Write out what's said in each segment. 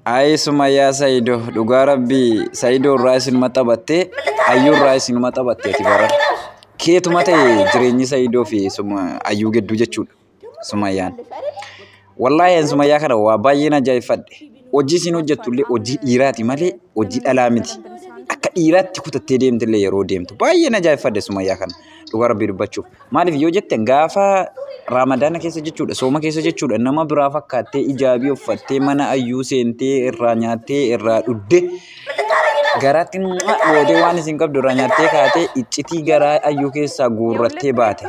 Ay Sumayyaa Saidoo dhugaa rabbii Saidoo irraa isinuma taphattee Ayyuu irraa isinuma taphatteeti bara. Keetuma ta'e jireenyi Saidoo fi Ayyuu gidduu jechuudha Sumayyaan. Wallaahi Sumayyaa kana waa baay'een ajaa'ibfadhe. Hojii isin hojjettullee hojii dhiiraati malee hojii dhalaa miti. Akka dhiiraatti kutattee deemtillee yeroo deemtu baay'een ajaa'ibfadhe Sumayyaa kana dhugaa rabbii dubbachuuf. Maaliif yoo jettan gaafa Ramadana keessa jechuudha sooma keessa jechuudha nama biraa fakkaattee ijaabii uffattee mana Ayyuu seentee irraa nyaattee irraa dhudde garaatti boodee waan isin qabdu irraa nyaattee kaatee iccitii garaa Ayyuu keessaa guurrattee baate.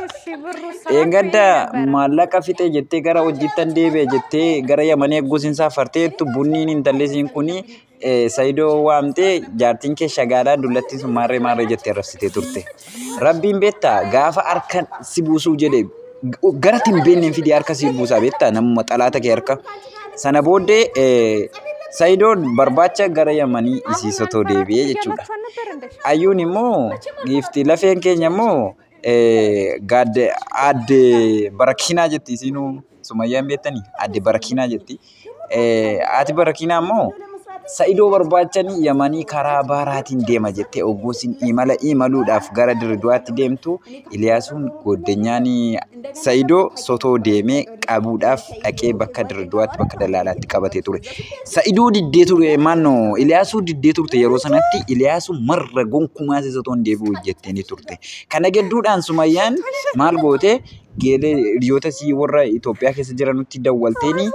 Eegadda maallaqa fixee jettee gara hojjettan deebi'e jettee gara Yamanii eegguusin saafarteettu bunniin intalleesiin kuni Saidoo waamtee jaartiin kee shagaalaa dullattiin sun maarree jettee rabsitee turte. Rabbiin beektaa gaafa harka si buusuu jedhee gara timbeen fidee harka si buusaa beektaa namuma xalaata kee harka. Sana booddee Saidoon barbaacha gara Yamanii isiisotoo deebi'ee jechuudha. Ayyuun immoo giiftii lafeen keenya immoo gaadde adde Barakiinaa jetti isinuu Sumayyaan beektanii adde Barakiinaa jetti. Ati Barakiinaa immoo Saidoo barbaachanii Yamanii karaa baaraatiin deema jettee ogguusin imaluudhaaf gara Dirduwaatti deemtu Iliyaasuun goddenyaan Saidoo sotoo deemee qabuudhaaf dhaqee bakka Dirduwaatti bakka dalaalaatti qabatee ture. Saidoo diddee ture maannoo Iliyaasuu diddee turte yeroo sanatti Iliyaasuu marra gonkumaa sotoon deebi'u jettee turte. Kana gidduudhaan Sumayyaan maal goote geelee hiriyoota sii warra Itoophiyaa keessa jiranutti dawwalteeni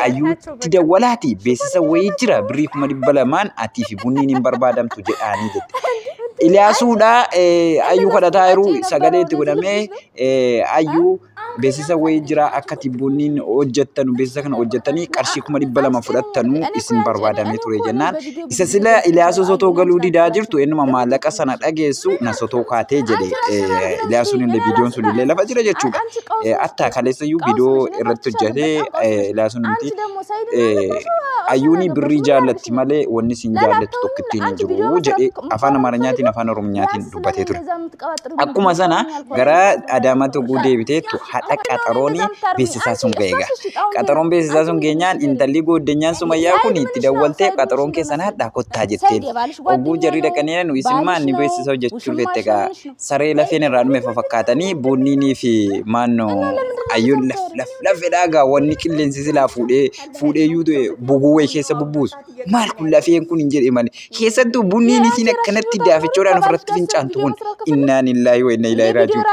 Ayyuutti dawwalaati beeksisa wayii jira birrii 200 atii fi bunniin hin barbaadamtu jedhaanii jette. Iliyaasuudha Ayyuu kadhataa jiru sagalee itti godhamee Ayyuu beeksisa wayii jira akka bunniin hojjettanu beeksisa kana hojjettanii qarshii 200 fudhattanu isin barbaadamee ture jennaan. Isa sila Iliyaasuu sotoo galuu didaa jirtu ennuma maallaqa sana dhageessu na sotoo kaatee jedhe Iliyaasuun illee viidiyoon sun illee lafa jira jechuudha. Attaa kaleessayyuu viidiyoo irratti hojjetee Iliyaasuun nuti Ayyuuni birrii jaallatti malee wanni isin jaallattu tokkittiin hin jiru jedhee afaan Amaaranyaatiin afaan Oromiyaatiin dubbatee ture. Akkuma sana gara Adaamaatti oguu deebiteettu haadha qaxaroonii beeksisaa sun ga'eega. Qaxaroon beeksisaa sun geenyaan intalli goddenyaan Sumayyaa kun itti dawwaltee qaxaroon keessan haadhaa kottaa jetteen. Oguu jarri dhaqanii nu isin maanni beeksisa hojjechuu fette gaa saree lafeen irraa dhume fakkaatanii bunniinii fi maannoo Ayyuun lafedhaa gaa wanni qilleensi silaa fuudheeyyuu buguu wayii keessa bubbuusu. Maal kun lafeen kun hin jedhe malee keessattuu bunniin isin akkanatti daafichoodhaan ofirratti fincaantu kun innaa lillaahii wa innaa ilaahi raaji'uun.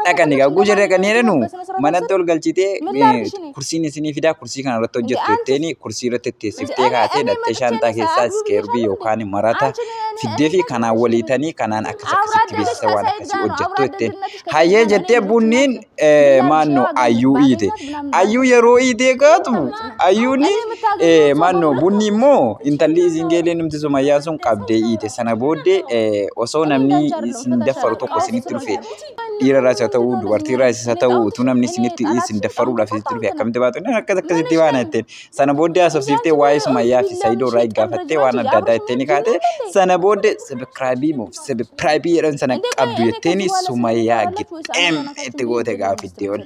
Dhaqanii gaa oguu jarri dhaqanii jedhanu manatti ol galchitee kursiin isinii fidaa kursii kana irratti hojjettu jetteeni kursii irratti teessiftee kaatee dhattee shaantaa keessaa iskeerbii yookaan marata fiddee fi kanaan waliitanii kanaan akkasitti beeksisa waan akkasii hojjettu jetteen. Hayyee jettee bunniin maannoo Ayyuu iite. Ayyuu yeroo iitee kaatu Ayyuuni maannoo bunni immoo intalli isin geelee numti Sumayyaan sun qabdee iite. Sana booddee osoo namni isin daffaru tokko isinitti dhufe dhiira raasa ta'uu dubartii raasa ta'uu utuu namni isin daffaruudhaaf isinitti dhufe akkamitti baatu akkasitti waan jetteen. Sana booddee asofsiiftee waa'ee Sumayyaa fi Saidoo irraa gaafattee waan adda addaa jetteeni kaate. Sana booddee sabiraayibii jedhan sana qabdu jetteeni Sumayyaa gixxeem itti goote gaafittee ol.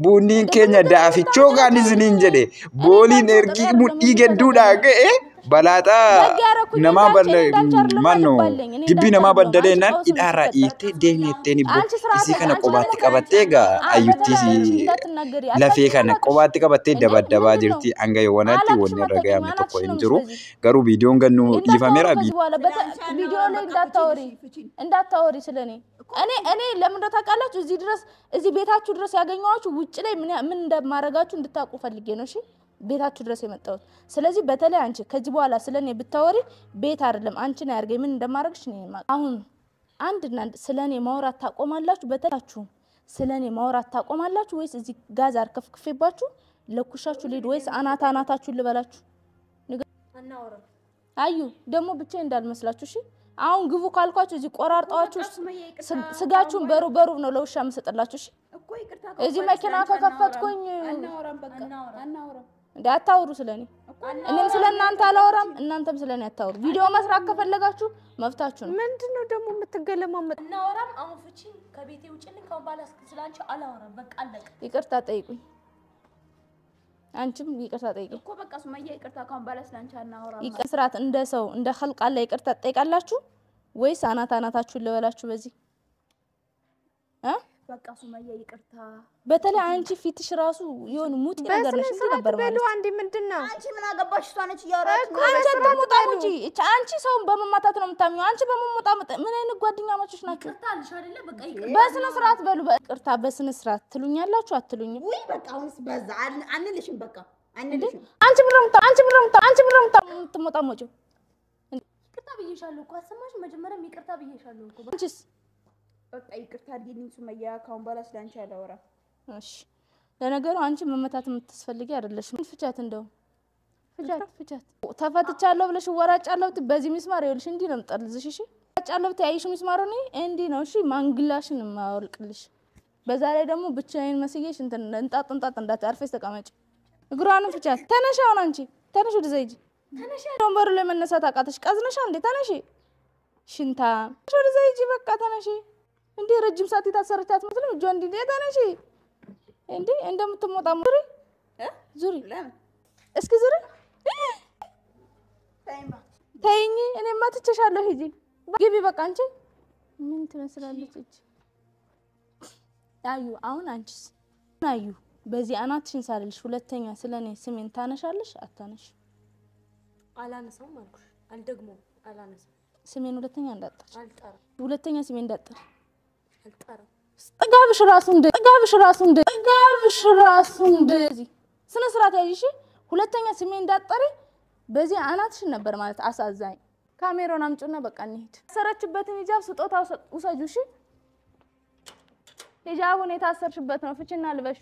Bunniin keenya daafichoo kan isiniin jedhe booliin ergii mudhii gedduudhaa ga'e balaaxaa namaa maannoo dibbii namaa baddaleenaan hidhaarraa dhiiftee deemeetteen ibboo isii kana qobaatti qabattee gaa Ayyuttii lafee kana qobaatti qabattee dabaddabaa jirti hanga yoowwanaatti wanni irra ga'ame tokko hin jiru garuu viidiyoon gannuu dhiifameera. እንዳታወሪ ስለኔ እኔ ለምን ታውቃላችሁ እዚህ ቤታችሁ ድረስ ያገኘዋችሁ ውጭ ላይ ምን እንደማረጋችሁ እንድታውቁ ፈልጌ ነው። እሺ ቤታችሁ ድረስ የመጣሁት ስለዚህ በተለይ አንቺ ከዚህ በኋላ ስለኔ ብታወሪ ቤት አይደለም አንቺ ነው ያርገኝ ምን እንደማረግሽ ነው የማውቅ። አሁን አንድና ስለኔ ማውራት ታቆማላችሁ። በተላችሁ ስለኔ ማውራት ታቆማላችሁ ወይስ እዚህ ጋዝ አርከፍክፌባችሁ ለኩሻችሁ ሊድ ወይስ አናታችሁ ልበላችሁ? አናወራ አዩ ደግሞ ብቻ እንዳልመስላችሁ እሺ። አሁን ግቡ ካልኳችሁ እዚህ ቆራርጣችሁ ስጋችሁን በሩ ነው ለውሻ መስጠላችሁ። እሺ እኮ ይቅርታ እዚህ መኪና ከከፈትኩኝ አናወራም በቃ አናወራም እንዳታወሩ ስለኔ እኔም ስለናንተ አላወራም እናንተም ስለኔ አታወሩ። ቪዲዮ መስራት ከፈለጋችሁ መፍታችሁ ነው። ምንድነው ደግሞ የምትገለማመጥ? እናወራም አሁን ፍቺ ከቤቴ ውጭልኝ ካው ባላስ ስላንቺ አላወራም በቃ አለቀ። ይቅርታ ጠይቁኝ አንቺም ይቅርታ ጠይቂ እኮ በቃ ሱመያ ይቅርታ ካሁን ባላስ ላንቺ አናወራም ይቅርታት እንደ ሰው እንደ ኸልቅ አለ ይቅርታ ጠይቃላችሁ ወይስ አናታችሁን ልበላችሁ በዚህ በቃ ሱመያ ይቅርታ በተለይ አንቺ ፊትሽ ራሱ ይሁን ሙጥ ነገር ነሽ እንዴ ነበር ማለት አንዴ ምንድነው አንቺ ምን አገባሽ እሷ ነች ያወራች አንቺ ተሞጣሙጂ አንቺ ሰውን በመማታት ነው የምታምኙ አንቺ በመሞጣመጥ ምን አይነት ጓደኛማቾች ናችሁ ይቅርታ አልሽ አይደለ በቃ ይቅርታ በስነ ስርዓት በሉ ይቅርታ በስነ ስርዓት ትሉኛላችሁ አትሉኝም ወይ በቃ አሁንስ በዛ አንልሽም በቃ አንልሽም አንቺ ብረምታ ትሞጣሞጪው ይቅርታ ብዬሻለሁ እኮ አሰማሽ መጀመሪያም ይቅርታ ብዬሻለሁ እኮ አንቺስ በቃ ይቅርታ አድርጊልኝ ሱመያ ካሁን ባላስ ላንቺ አላወራም እሺ ለነገሩ አንቺ መመታት የምትፈልጊ አይደለሽም ፍቻት እንደው ፍቻት ተፈትቻለሁ ብለሽ ወራጫለሁ በዚህ ሚስማር ይኸውልሽ እንዲህ ነው የምጠልዝሽ እሺ ወራጫለሁ ታይሽ ሚስማሩ ነው እንዲህ ነው እሺ ማንግላሽን ማወልቅልሽ በዛ ላይ ደግሞ ብቻዬን መስዬሽ እንጣጥ እንዳታርፈሽ ተቀመጪ እግሯንም ፍቻት ተነሽ አሁን አንቺ ተነሽ ወደ ዘይጂ ተነሽ ወንበሩ ላይ መነሳት አቃተሽ ቀዝነሽ እንዴ ተነሽ ሽንታ ወደ ዘይጂ በቃ ተነሽ እንዴ ረጅም ሰዓት የታሰረች አትመስልም እጇ እንዴ ተነሽ እንዴ እንደምትሞጣም ዙሪ እስኪ ዙሪ ተይኝ እኔማ ትቸሻለሁ ሂጂ ግቢ በቃ አንቺ ምን ትመስላለች እቺ አዩ አሁን አንቺስ አዩ በዚህ አናትሽን ሳልልሽ ሁለተኛ ስለኔ ስሜን ታነሻለሽ አታነሽ አላነሳውም አልኩሽ አልደግሞም አላነሳም ስሜን ሁለተኛ እንዳጠር አልጠራ ሁለተኛ ስሜን እንዳጠር አልጠራ ጥጋብሽ ራሱ እንደዚህ ስነ ስርዓት ያይሽ ሁለተኛ ስሜን እንዳጠሪ በዚህ አናትሽን ነበር ማለት አሳዛኝ ካሜራውን አምጪና በቃ እንሂድ ሰረችበትን ሂጃብ ስጦታው ውሰጁ እሺ ሂጃቡን የታሰርሽበት ነው ፍቺና ልበሹ